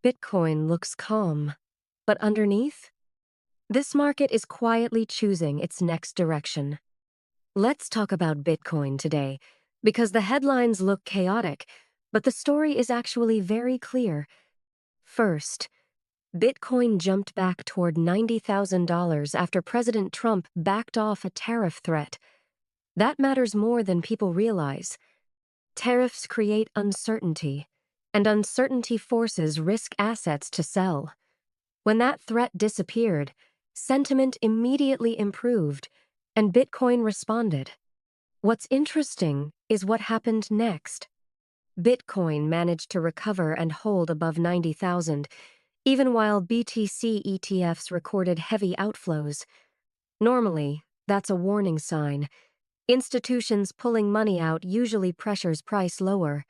Bitcoin looks calm, but underneath? This market is quietly choosing its next direction. Let's talk about Bitcoin today, because the headlines look chaotic, but the story is actually very clear. First, Bitcoin jumped back toward $90,000 after President Trump backed off a tariff threat. That matters more than people realize. Tariffs create uncertainty, and uncertainty forces risk assets to sell. When that threat disappeared, sentiment immediately improved, and Bitcoin responded. What's interesting is what happened next. Bitcoin managed to recover and hold above 90,000, even while BTC ETFs recorded heavy outflows. Normally, that's a warning sign. Institutions pulling money out usually pressures price lower.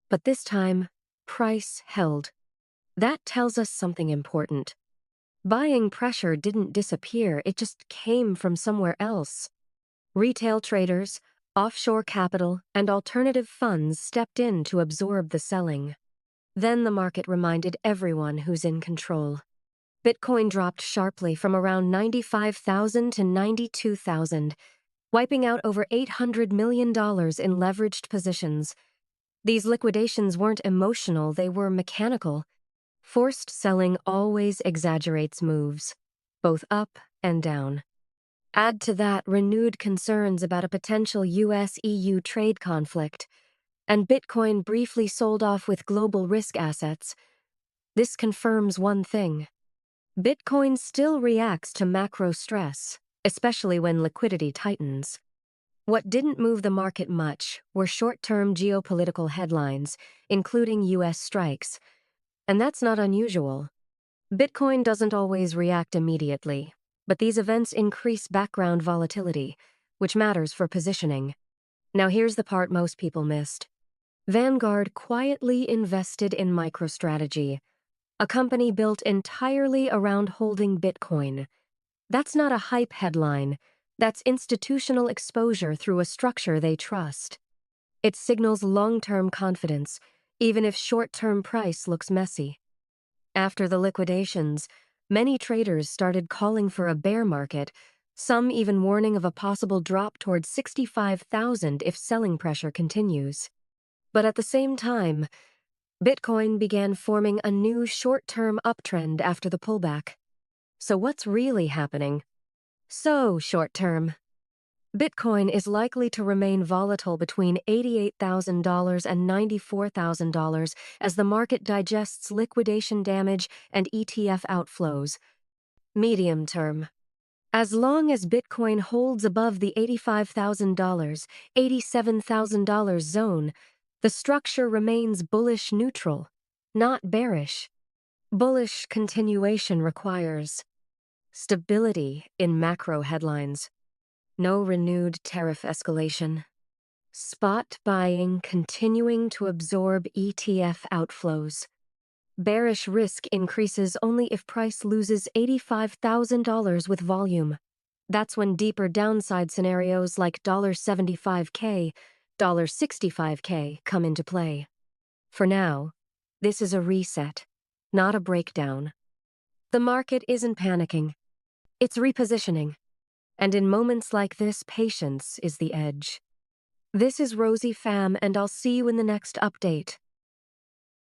But this time, price held. That tells us something important. Buying pressure didn't disappear, it just came from somewhere else. Retail traders, offshore capital, and alternative funds stepped in to absorb the selling. Then the market reminded everyone who's in control. Bitcoin dropped sharply from around 95,000 to 92,000, wiping out over $800 million in leveraged positions. These liquidations weren't emotional, they were mechanical. Forced selling always exaggerates moves, both up and down. Add to that renewed concerns about a potential US-EU trade conflict, and Bitcoin briefly sold off with global risk assets. This confirms one thing. Bitcoin still reacts to macro stress, especially when liquidity tightens. What didn't move the market much were short-term geopolitical headlines, including US strikes. And that's not unusual. Bitcoin doesn't always react immediately, but these events increase background volatility, which matters for positioning. Now here's the part most people missed. Vanguard quietly invested in MicroStrategy, a company built entirely around holding Bitcoin. That's not a hype headline. That's institutional exposure through a structure they trust. It signals long-term confidence, even if short-term price looks messy. After the liquidations, many traders started calling for a bear market, some even warning of a possible drop towards 65,000 if selling pressure continues. But at the same time, Bitcoin began forming a new short-term uptrend after the pullback. So what's really happening? So short-term. Bitcoin is likely to remain volatile between $88,000 and $94,000 as the market digests liquidation damage and ETF outflows. Medium term. As long as Bitcoin holds above the $85,000, $87,000 zone, the structure remains bullish neutral, not bearish. Bullish continuation requires stability in macro headlines. No renewed tariff escalation. Spot buying continuing to absorb ETF outflows. Bearish risk increases only if price loses $85,000 with volume. That's when deeper downside scenarios like $75K, $65K come into play. For now, this is a reset, not a breakdown. The market isn't panicking. It's repositioning. And in moments like this, patience is the edge. This is Rosie Phạm, and I'll see you in the next update.